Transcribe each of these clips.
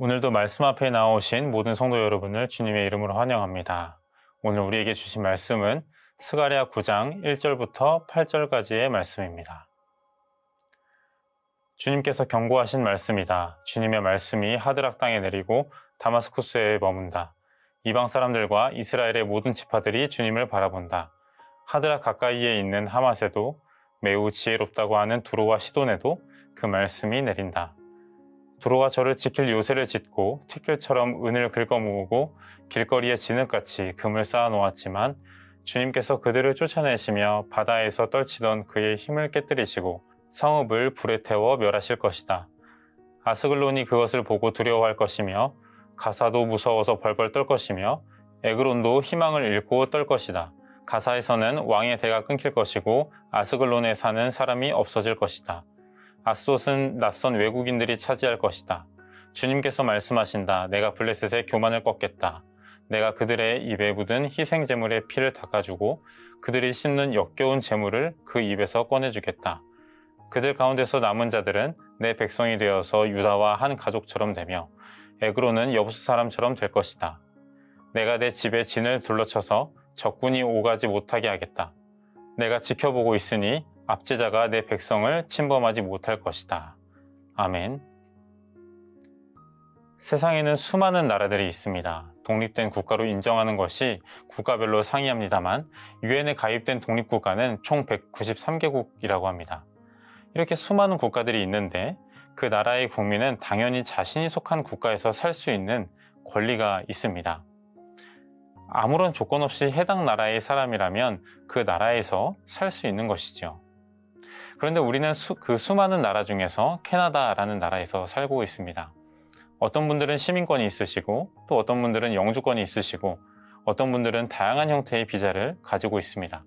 오늘도 말씀 앞에 나오신 모든 성도 여러분을 주님의 이름으로 환영합니다. 오늘 우리에게 주신 말씀은 스가랴 9장 1절부터 8절까지의 말씀입니다. 주님께서 경고하신 말씀이다. 주님의 말씀이 하드락 땅에 내리고 다마스쿠스에 머문다. 이방 사람들과 이스라엘의 모든 지파들이 주님을 바라본다. 하드락 가까이에 있는 하맛에도 매우 지혜롭다고 하는 두로와 시돈에도 그 말씀이 내린다. 두로가 저를 지킬 요새를 짓고 티끌처럼 은을 긁어모으고 길거리에 진흙같이 금을 쌓아놓았지만 주님께서 그들을 쫓아내시며 바다에서 떨치던 그의 힘을 깨뜨리시고 성읍을 불에 태워 멸하실 것이다. 아스글론이 그것을 보고 두려워할 것이며 가사도 무서워서 벌벌 떨 것이며 에그론도 희망을 잃고 떨 것이다. 가사에서는 왕의 대가 끊길 것이고 아스글론에 사는 사람이 없어질 것이다. 아스돗은 낯선 외국인들이 차지할 것이다. 주님께서 말씀하신다. 내가 블레셋의 교만을 꺾겠다. 내가 그들의 입에 묻은 희생 제물의 피를 닦아주고 그들이 씹는 역겨운 제물을 그 입에서 꺼내주겠다. 그들 가운데서 남은 자들은 내 백성이 되어서 유다와 한 가족처럼 되며 에그로는 여부수 사람처럼 될 것이다. 내가 내 집에 진을 둘러쳐서 적군이 오가지 못하게 하겠다. 내가 지켜보고 있으니 압제자가 내 백성을 침범하지 못할 것이다. 아멘. 세상에는 수많은 나라들이 있습니다. 독립된 국가로 인정하는 것이 국가별로 상이합니다만 유엔에 가입된 독립국가는 총 193개국이라고 합니다. 이렇게 수많은 국가들이 있는데 그 나라의 국민은 당연히 자신이 속한 국가에서 살 수 있는 권리가 있습니다. 아무런 조건 없이 해당 나라의 사람이라면 그 나라에서 살 수 있는 것이죠. 그런데 우리는 그 수많은 나라 중에서 캐나다라는 나라에서 살고 있습니다. 어떤 분들은 시민권이 있으시고 또 어떤 분들은 영주권이 있으시고 어떤 분들은 다양한 형태의 비자를 가지고 있습니다.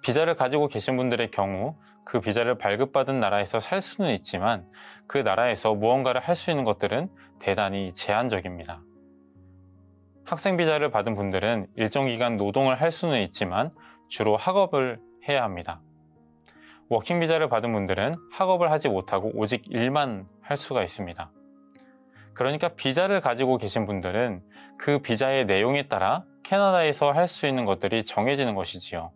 비자를 가지고 계신 분들의 경우 그 비자를 발급받은 나라에서 살 수는 있지만 그 나라에서 무언가를 할 수 있는 것들은 대단히 제한적입니다. 학생 비자를 받은 분들은 일정 기간 노동을 할 수는 있지만 주로 학업을 해야 합니다. 워킹 비자를 받은 분들은 학업을 하지 못하고 오직 일만 할 수가 있습니다. 그러니까 비자를 가지고 계신 분들은 그 비자의 내용에 따라 캐나다에서 할 수 있는 것들이 정해지는 것이지요.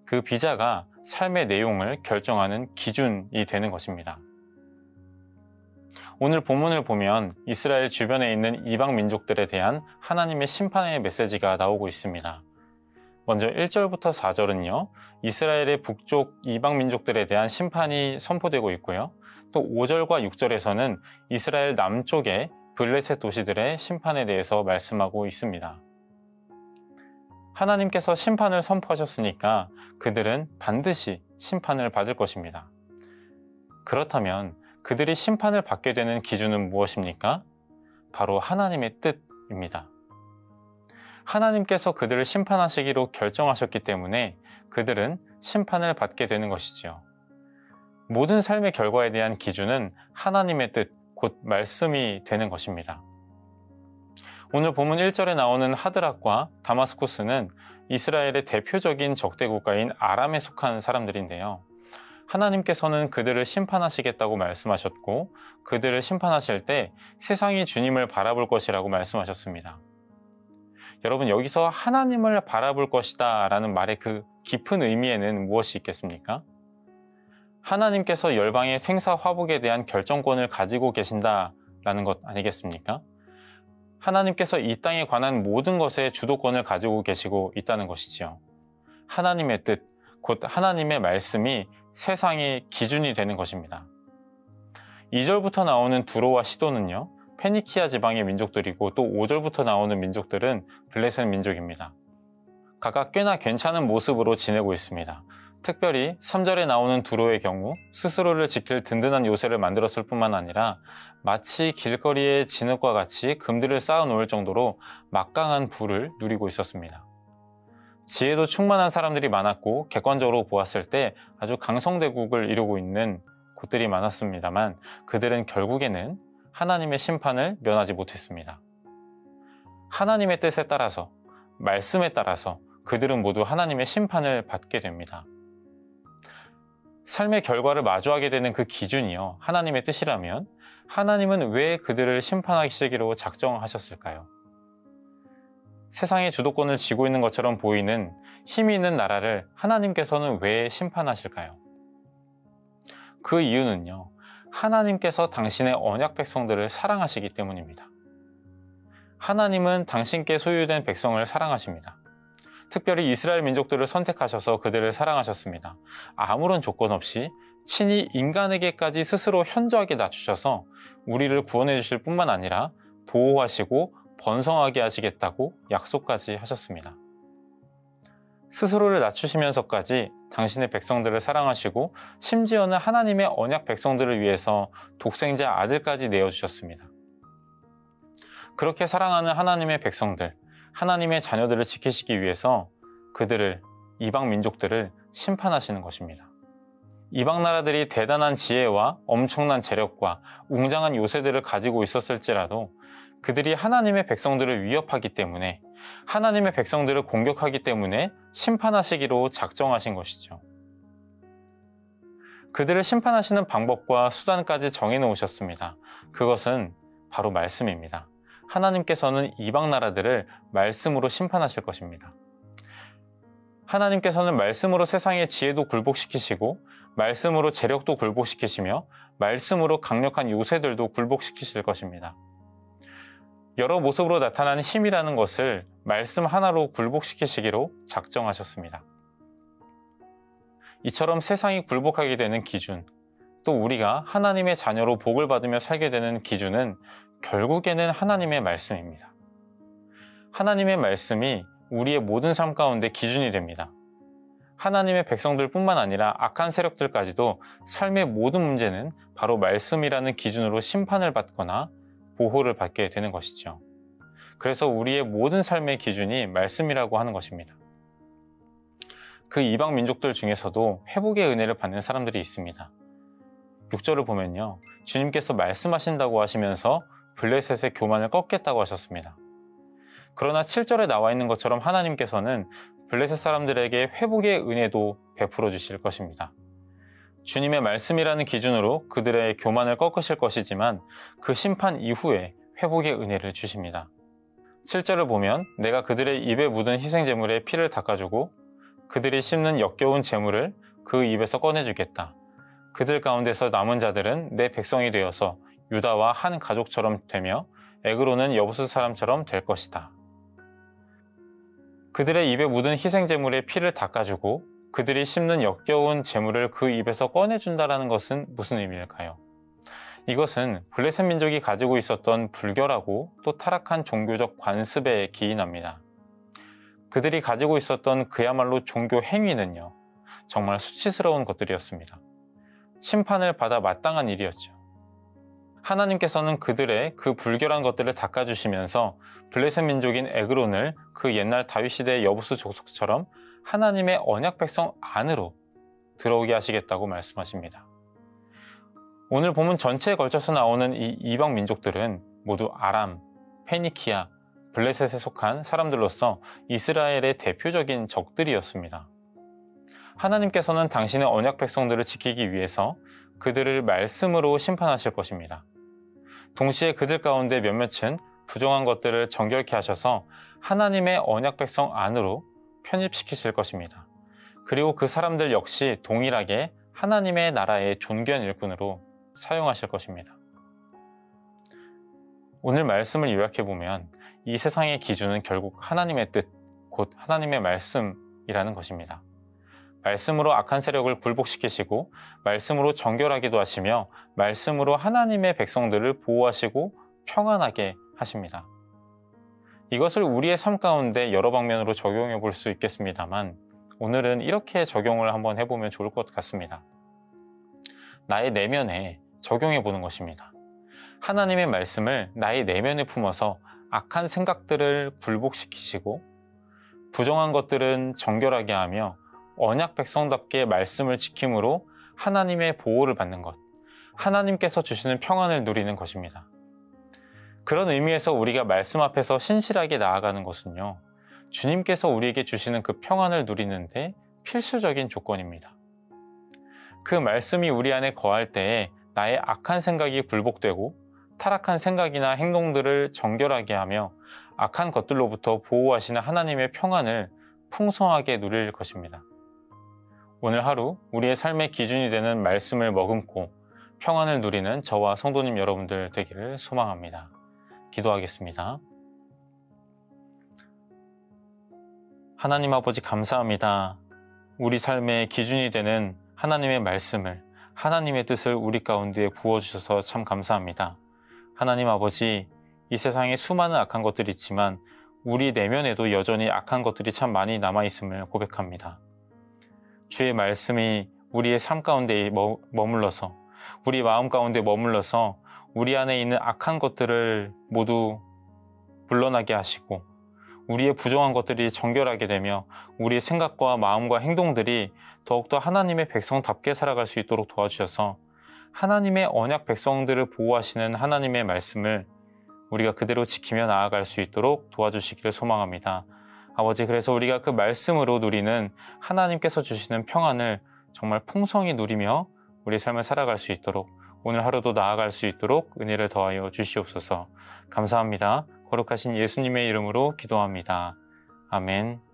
그 비자가 삶의 내용을 결정하는 기준이 되는 것입니다. 오늘 본문을 보면 이스라엘 주변에 있는 이방 민족들에 대한 하나님의 심판의 메시지가 나오고 있습니다. 먼저 1절부터 4절은요, 이스라엘의 북쪽 이방 민족들에 대한 심판이 선포되고 있고요. 또 5절과 6절에서는 이스라엘 남쪽의 블레셋 도시들의 심판에 대해서 말씀하고 있습니다. 하나님께서 심판을 선포하셨으니까 그들은 반드시 심판을 받을 것입니다. 그렇다면 그들이 심판을 받게 되는 기준은 무엇입니까? 바로 하나님의 뜻입니다. 하나님께서 그들을 심판하시기로 결정하셨기 때문에 그들은 심판을 받게 되는 것이지요. 모든 삶의 결과에 대한 기준은 하나님의 뜻, 곧 말씀이 되는 것입니다. 오늘 본문 1절에 나오는 하드락과 다마스쿠스는 이스라엘의 대표적인 적대 국가인 아람에 속한 사람들인데요. 하나님께서는 그들을 심판하시겠다고 말씀하셨고 그들을 심판하실 때 세상이 주님을 바라볼 것이라고 말씀하셨습니다. 여러분, 여기서 하나님을 바라볼 것이다 라는 말의 그 깊은 의미에는 무엇이 있겠습니까? 하나님께서 열방의 생사 화복에 대한 결정권을 가지고 계신다라는 것 아니겠습니까? 하나님께서 이 땅에 관한 모든 것에 주도권을 가지고 계시고 있다는 것이지요. 하나님의 뜻, 곧 하나님의 말씀이 세상의 기준이 되는 것입니다. 2절부터 나오는 두로와 시돈은요, 페니키아 지방의 민족들이고 또 5절부터 나오는 민족들은 블레셋 민족입니다. 각각 꽤나 괜찮은 모습으로 지내고 있습니다. 특별히 3절에 나오는 두로의 경우 스스로를 지킬 든든한 요새를 만들었을 뿐만 아니라 마치 길거리의 진흙과 같이 금들을 쌓아 놓을 정도로 막강한 부를 누리고 있었습니다. 지혜도 충만한 사람들이 많았고 객관적으로 보았을 때 아주 강성대국을 이루고 있는 곳들이 많았습니다만 그들은 결국에는 하나님의 심판을 면하지 못했습니다. 하나님의 뜻에 따라서, 말씀에 따라서 그들은 모두 하나님의 심판을 받게 됩니다. 삶의 결과를 마주하게 되는 그 기준이요, 하나님의 뜻이라면 하나님은 왜 그들을 심판하시기로 작정하셨을까요? 세상의 주도권을 쥐고 있는 것처럼 보이는 힘이 있는 나라를 하나님께서는 왜 심판하실까요? 그 이유는요, 하나님께서 당신의 언약 백성들을 사랑하시기 때문입니다. 하나님은 당신께 소유된 백성을 사랑하십니다. 특별히 이스라엘 민족들을 선택하셔서 그들을 사랑하셨습니다. 아무런 조건 없이 친히 인간에게까지 스스로 현저하게 낮추셔서 우리를 구원해 주실 뿐만 아니라 보호하시고 번성하게 하시겠다고 약속까지 하셨습니다. 스스로를 낮추시면서까지 당신의 백성들을 사랑하시고 심지어는 하나님의 언약 백성들을 위해서 독생자 아들까지 내어주셨습니다. 그렇게 사랑하는 하나님의 백성들, 하나님의 자녀들을 지키시기 위해서 그들을, 이방 민족들을 심판하시는 것입니다. 이방 나라들이 대단한 지혜와 엄청난 재력과 웅장한 요새들을 가지고 있었을지라도 그들이 하나님의 백성들을 위협하기 때문에, 하나님의 백성들을 공격하기 때문에 심판하시기로 작정하신 것이죠. 그들을 심판하시는 방법과 수단까지 정해놓으셨습니다. 그것은 바로 말씀입니다. 하나님께서는 이방 나라들을 말씀으로 심판하실 것입니다. 하나님께서는 말씀으로 세상의 지혜도 굴복시키시고, 말씀으로 재력도 굴복시키시며, 말씀으로 강력한 요새들도 굴복시키실 것입니다. 여러 모습으로 나타나는 힘이라는 것을 말씀 하나로 굴복시키시기로 작정하셨습니다. 이처럼 세상이 굴복하게 되는 기준, 또 우리가 하나님의 자녀로 복을 받으며 살게 되는 기준은 결국에는 하나님의 말씀입니다. 하나님의 말씀이 우리의 모든 삶 가운데 기준이 됩니다. 하나님의 백성들 뿐만 아니라 악한 세력들까지도 삶의 모든 문제는 바로 말씀이라는 기준으로 심판을 받거나 보호를 받게 되는 것이죠. 그래서 우리의 모든 삶의 기준이 말씀이라고 하는 것입니다. 그 이방 민족들 중에서도 회복의 은혜를 받는 사람들이 있습니다. 6절을 보면요, 주님께서 말씀하신다고 하시면서 블레셋의 교만을 꺾겠다고 하셨습니다. 그러나 7절에 나와 있는 것처럼 하나님께서는 블레셋 사람들에게 회복의 은혜도 베풀어 주실 것입니다. 주님의 말씀이라는 기준으로 그들의 교만을 꺾으실 것이지만 그 심판 이후에 회복의 은혜를 주십니다. 7절을 보면 내가 그들의 입에 묻은 희생제물에 피를 닦아주고 그들이 씹는 역겨운 제물을 그 입에서 꺼내주겠다. 그들 가운데서 남은 자들은 내 백성이 되어서 유다와 한 가족처럼 되며 에그로는 여부스 사람처럼 될 것이다. 그들의 입에 묻은 희생제물의 피를 닦아주고 그들이 씹는 역겨운 제물을 그 입에서 꺼내준다는 것은 무슨 의미일까요? 이것은 블레셋 민족이 가지고 있었던 불결하고 또 타락한 종교적 관습에 기인합니다. 그들이 가지고 있었던 그야말로 종교 행위는요, 정말 수치스러운 것들이었습니다. 심판을 받아 마땅한 일이었죠. 하나님께서는 그들의 그 불결한 것들을 닦아주시면서 블레셋 민족인 에그론을 그 옛날 다윗 시대의 여부스 족속처럼 하나님의 언약 백성 안으로 들어오게 하시겠다고 말씀하십니다. 오늘 본문 전체에 걸쳐서 나오는 이 이방 민족들은 모두 아람, 페니키아, 블레셋에 속한 사람들로서 이스라엘의 대표적인 적들이었습니다. 하나님께서는 당신의 언약 백성들을 지키기 위해서 그들을 말씀으로 심판하실 것입니다. 동시에 그들 가운데 몇몇은 부정한 것들을 정결케 하셔서 하나님의 언약 백성 안으로 편입시키실 것입니다. 그리고 그 사람들 역시 동일하게 하나님의 나라의 존귀한 일꾼으로 사용하실 것입니다. 오늘 말씀을 요약해보면 이 세상의 기준은 결국 하나님의 뜻, 곧 하나님의 말씀이라는 것입니다. 말씀으로 악한 세력을 굴복시키시고 말씀으로 정결하기도 하시며 말씀으로 하나님의 백성들을 보호하시고 평안하게 하십니다. 이것을 우리의 삶 가운데 여러 방면으로 적용해 볼 수 있겠습니다만 오늘은 이렇게 적용을 한번 해보면 좋을 것 같습니다. 나의 내면에 적용해 보는 것입니다. 하나님의 말씀을 나의 내면에 품어서 악한 생각들을 굴복시키시고 부정한 것들은 정결하게 하며 언약 백성답게 말씀을 지킴으로 하나님의 보호를 받는 것, 하나님께서 주시는 평안을 누리는 것입니다. 그런 의미에서 우리가 말씀 앞에서 신실하게 나아가는 것은요, 주님께서 우리에게 주시는 그 평안을 누리는데 필수적인 조건입니다. 그 말씀이 우리 안에 거할 때에 나의 악한 생각이 굴복되고 타락한 생각이나 행동들을 정결하게 하며 악한 것들로부터 보호하시는 하나님의 평안을 풍성하게 누릴 것입니다. 오늘 하루 우리의 삶의 기준이 되는 말씀을 머금고 평안을 누리는 저와 성도님 여러분들 되기를 소망합니다. 기도하겠습니다. 하나님 아버지 감사합니다. 우리 삶의 기준이 되는 하나님의 말씀을, 하나님의 뜻을 우리 가운데 부어주셔서 참 감사합니다. 하나님 아버지, 이 세상에 수많은 악한 것들이 있지만 우리 내면에도 여전히 악한 것들이 참 많이 남아있음을 고백합니다. 주의 말씀이 우리의 삶 가운데 머물러서, 우리 마음 가운데 머물러서 우리 안에 있는 악한 것들을 모두 물러나게 하시고 우리의 부정한 것들이 정결하게 되며 우리의 생각과 마음과 행동들이 더욱더 하나님의 백성답게 살아갈 수 있도록 도와주셔서 하나님의 언약 백성들을 보호하시는 하나님의 말씀을 우리가 그대로 지키며 나아갈 수 있도록 도와주시기를 소망합니다. 아버지, 그래서 우리가 그 말씀으로 누리는 하나님께서 주시는 평안을 정말 풍성히 누리며 우리 삶을 살아갈 수 있도록, 오늘 하루도 나아갈 수 있도록 은혜를 더하여 주시옵소서. 감사합니다. 거룩하신 예수님의 이름으로 기도합니다. 아멘.